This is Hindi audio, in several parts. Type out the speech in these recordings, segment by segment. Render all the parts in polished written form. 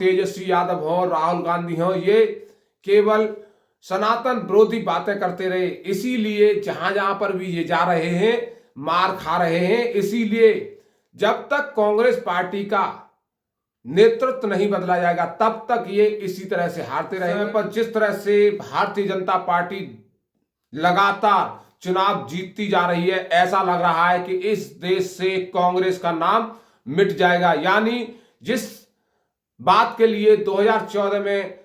तेजस्वी यादव हो, राहुल गांधी हो, ये केवल सनातन विरोधी बातें करते रहे, इसीलिए जहां जहां पर भी ये जा रहे हैं मार खा रहे हैं। इसीलिए जब तक कांग्रेस पार्टी का नेतृत्व नहीं बदला जाएगा तब तक ये इसी तरह से हारते रहेंगे। पर जिस तरह से भारतीय जनता पार्टी लगातार चुनाव जीतती जा रही है, ऐसा लग रहा है कि इस देश से कांग्रेस का नाम मिट जाएगा। यानी जिस बात के लिए 2014 में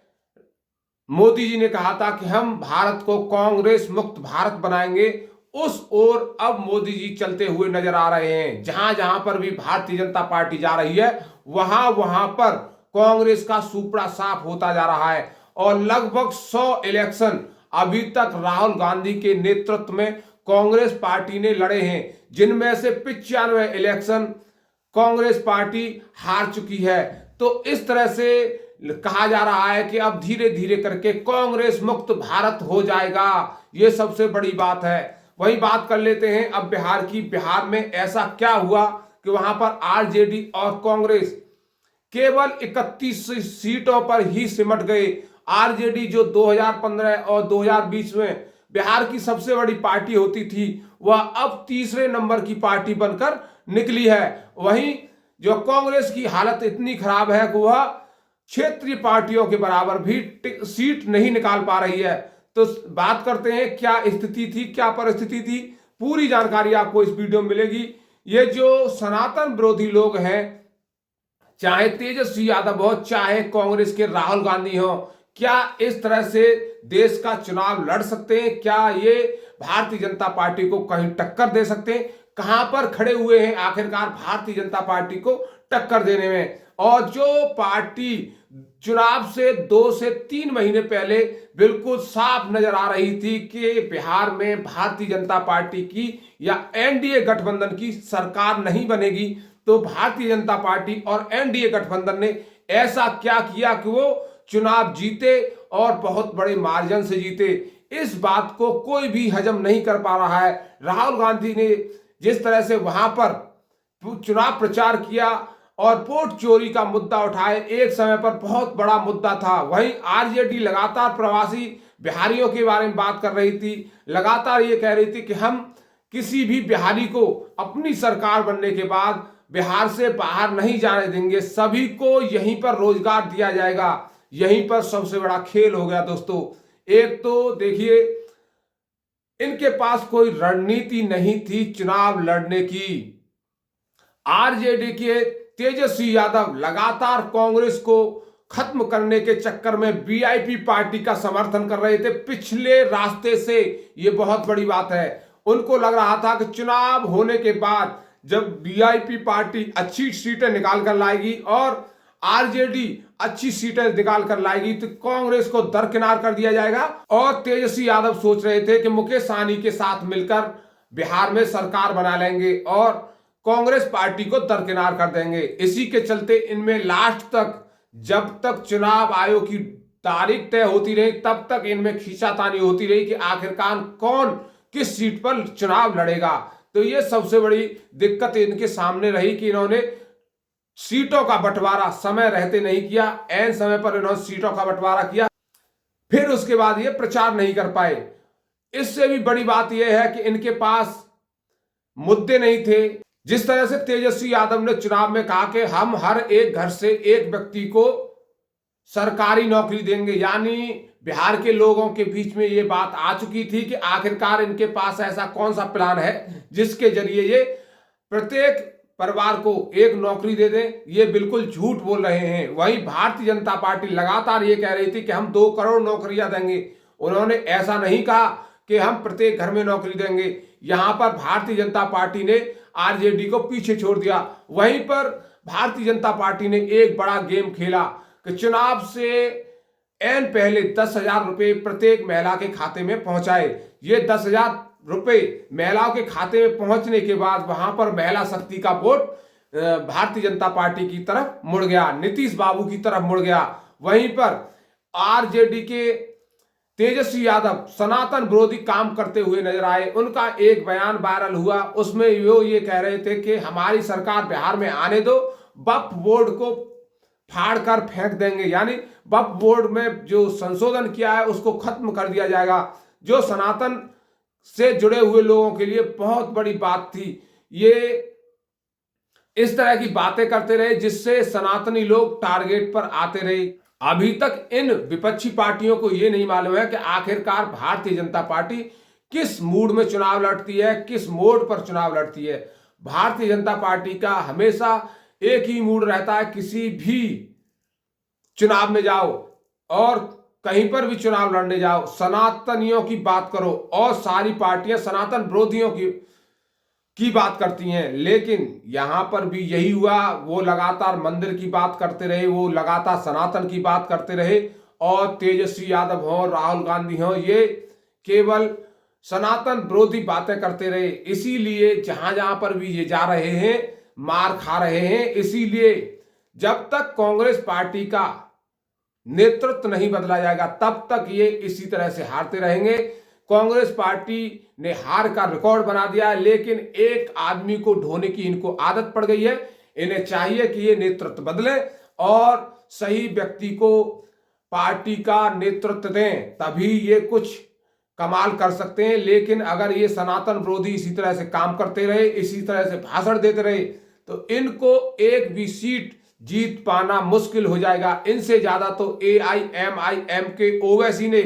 मोदी जी ने कहा था कि हम भारत को कांग्रेस मुक्त भारत बनाएंगे, उस ओर अब मोदी जी चलते हुए नजर आ रहे हैं। जहां जहां पर भी भारतीय जनता पार्टी जा रही है वहां वहां पर कांग्रेस का सुपड़ा साफ होता जा रहा है। और लगभग 100 इलेक्शन अभी तक राहुल गांधी के नेतृत्व में कांग्रेस पार्टी ने लड़े हैं, जिनमें से 95 इलेक्शन कांग्रेस पार्टी हार चुकी है। तो इस तरह से कहा जा रहा है कि अब धीरे धीरे करके कांग्रेस मुक्त भारत हो जाएगा, ये सबसे बड़ी बात है। वही बात कर लेते हैं अब बिहार की। बिहार में ऐसा क्या हुआ कि वहां पर आरजेडी और कांग्रेस केवल 31 सीटों पर ही सिमट गए। आरजेडी जो 2015 और 2020 में बिहार की सबसे बड़ी पार्टी होती थी, वह अब तीसरे नंबर की पार्टी बनकर निकली है। वहीं जो कांग्रेस की हालत इतनी खराब है कि वह क्षेत्रीय पार्टियों के बराबर भी सीट नहीं निकाल पा रही है। तो बात करते हैं क्या स्थिति थी, क्या परिस्थिति थी, पूरी जानकारी आपको इस वीडियो में मिलेगी। ये जो सनातन विरोधी लोग हैं, चाहे तेजस्वी यादव हो, चाहे कांग्रेस के राहुल गांधी हो, क्या इस तरह से देश का चुनाव लड़ सकते हैं? क्या ये भारतीय जनता पार्टी को कहीं टक्कर दे सकते हैं? कहां पर खड़े हुए हैं आखिरकार भारतीय जनता पार्टी को टक्कर देने में? और जो पार्टी चुनाव से 2 से 3 महीने पहले बिल्कुल साफ नजर आ रही थी कि बिहार में भारतीय जनता पार्टी की या एनडीए गठबंधन की सरकार नहीं बनेगी, तो भारतीय जनता पार्टी और एनडीए गठबंधन ने ऐसा क्या किया कि वो चुनाव जीते और बहुत बड़े मार्जिन से जीते। इस बात को कोई भी हजम नहीं कर पा रहा है। राहुल गांधी ने जिस तरह से वहां पर चुनाव प्रचार किया और वोट चोरी का मुद्दा उठाए, एक समय पर बहुत बड़ा मुद्दा था। वहीं आरजेडी लगातार प्रवासी बिहारियों के बारे में बात कर रही थी, लगातार ये कह रही थी कि हम किसी भी बिहारी को अपनी सरकार बनने के बाद बिहार से बाहर नहीं जाने देंगे, सभी को यहीं पर रोजगार दिया जाएगा। यहीं पर सबसे बड़ा खेल हो गया दोस्तों। एक तो देखिए, इनके पास कोई रणनीति नहीं थी चुनाव लड़ने की। आरजेडी के तेजस्वी यादव लगातार कांग्रेस को खत्म करने के चक्कर में वीआईपी पार्टी का समर्थन कर रहे थे पिछले रास्ते से। ये बहुत बड़ी बात है। उनको लग रहा था कि चुनाव होने के बाद जब वीआईपी पार्टी अच्छी सीटें निकाल कर लाएगी और आरजेडी अच्छी सीटें निकाल कर लाएगी तो कांग्रेस को दरकिनार कर दिया जाएगा। और तेजस्वी यादव सोच रहे थे कि मुकेश सहनी के साथ मिलकर बिहार में सरकार बना लेंगे और कांग्रेस पार्टी को दरकिनार कर देंगे। इसी के चलते इनमें लास्ट तक, जब तक चुनाव आयोग की तारीख तय होती रही, तब तक इनमें खींचातानी होती रही कि आखिरकार कौन किस सीट पर चुनाव लड़ेगा। तो ये सबसे बड़ी दिक्कत इनके सामने रही कि इन्होंने सीटों का बंटवारा समय रहते नहीं किया। ऐन समय पर इन्होंने सीटों का बंटवारा किया, फिर उसके बाद ये प्रचार नहीं कर पाए। इससे भी बड़ी बात यह है कि इनके पास मुद्दे नहीं थे। जिस तरह से तेजस्वी यादव ने चुनाव में कहा कि हम हर एक घर से एक व्यक्ति को सरकारी नौकरी देंगे, यानी बिहार के लोगों के बीच में ये बात आ चुकी थी कि आखिरकार इनके पास ऐसा कौन सा प्लान है जिसके जरिए ये प्रत्येक परिवार को एक नौकरी दे दें। ये बिल्कुल झूठ बोल रहे हैं। वहीं भारतीय जनता पार्टी लगातार ये कह रही थी कि हम 2 करोड़ नौकरियां देंगे। उन्होंने ऐसा नहीं कहा कि हम प्रत्येक घर में नौकरी देंगे। यहां पर भारतीय जनता पार्टी ने आरजेडी को पीछे छोड़ दिया। वहीं पर भारतीय जनता पार्टी ने एक बड़ा गेम खेला कि चुनाव से एन पहले 10,000 रुपए प्रत्येक महिला के खाते में पहुंचाए। ये 10,000 रुपए महिलाओं के खाते में पहुंचने के बाद वहां पर महिला शक्ति का वोट भारतीय जनता पार्टी की तरफ मुड़ गया, नीतीश बाबू की तरफ मुड़ गया। वहीं पर आरजेडी के तेजस्वी यादव सनातन विरोधी काम करते हुए नजर आए। उनका एक बयान वायरल हुआ, उसमें वो ये कह रहे थे कि हमारी सरकार बिहार में आने दो, वक्फ बोर्ड को फाड़ कर फेंक देंगे, यानी वक्फ बोर्ड में जो संशोधन किया है उसको खत्म कर दिया जाएगा, जो सनातन से जुड़े हुए लोगों के लिए बहुत बड़ी बात थी। ये इस तरह की बातें करते रहे जिससे सनातनी लोग टारगेट पर आते रहे। अभी तक इन विपक्षी पार्टियों को यह नहीं मालूम है कि आखिरकार भारतीय जनता पार्टी किस मूड में चुनाव लड़ती है, किस मोड पर चुनाव लड़ती है। भारतीय जनता पार्टी का हमेशा एक ही मूड रहता है, किसी भी चुनाव में जाओ और कहीं पर भी चुनाव लड़ने जाओ, सनातनियों की बात करो, और सारी पार्टियां सनातन विरोधियों की बात करती हैं। लेकिन यहां पर भी यही हुआ, वो लगातार मंदिर की बात करते रहे, वो लगातार सनातन की बात करते रहे, और तेजस्वी यादव हो, राहुल गांधी हो, ये केवल सनातन विरोधी बातें करते रहे। इसीलिए जहां जहां पर भी ये जा रहे हैं मार खा रहे हैं। इसीलिए जब तक कांग्रेस पार्टी का नेतृत्व नहीं बदला जाएगा तब तक ये इसी तरह से हारते रहेंगे। कांग्रेस पार्टी ने हार का रिकॉर्ड बना दिया है, लेकिन एक आदमी को ढोने की इनको आदत पड़ गई है। इन्हें चाहिए कि ये नेतृत्व बदले और सही व्यक्ति को पार्टी का नेतृत्व दें, तभी ये कुछ कमाल कर सकते हैं। लेकिन अगर ये सनातन विरोधी इसी तरह से काम करते रहे, इसी तरह से भाषण देते रहे, तो इनको एक भी सीट जीत पाना मुश्किल हो जाएगा। इनसे ज्यादा तो AIMIM के ओवैसी ने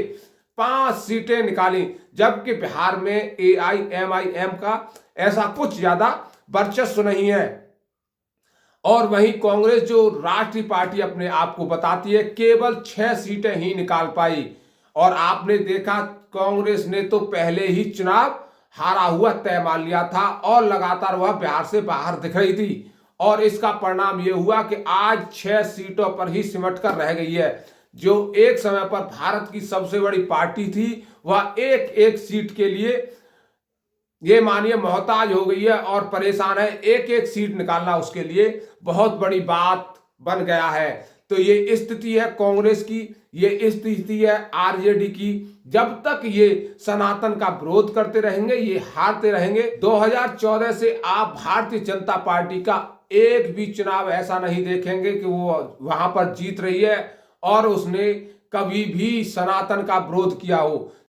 5 सीटें निकाली, जबकि बिहार में AIMIM का ऐसा कुछ ज्यादा वर्चस्व नहीं है। और वहीं कांग्रेस जो राष्ट्रीय पार्टी अपने आप को बताती है, केवल 6 सीटें ही निकाल पाई। और आपने देखा कांग्रेस ने तो पहले ही चुनाव हारा हुआ तय मान लिया था और लगातार वह बिहार से बाहर दिख रही थी, और इसका परिणाम यह हुआ कि आज 6 सीटों पर ही सिमट कर रह गई है। जो एक समय पर भारत की सबसे बड़ी पार्टी थी, वह एक एक सीट के लिए ये मानिए मोहताज हो गई है और परेशान है। एक एक सीट निकालना उसके लिए बहुत बड़ी बात बन गया है। तो ये स्थिति है कांग्रेस की, ये स्थिति है आरजेडी की। जब तक ये सनातन का विरोध करते रहेंगे, ये हारते रहेंगे। 2014 से आप भारतीय जनता पार्टी का एक भी चुनाव ऐसा नहीं देखेंगे कि वो वहां पर जीत रही है और उसने कभी भी सनातन का विरोध किया हो।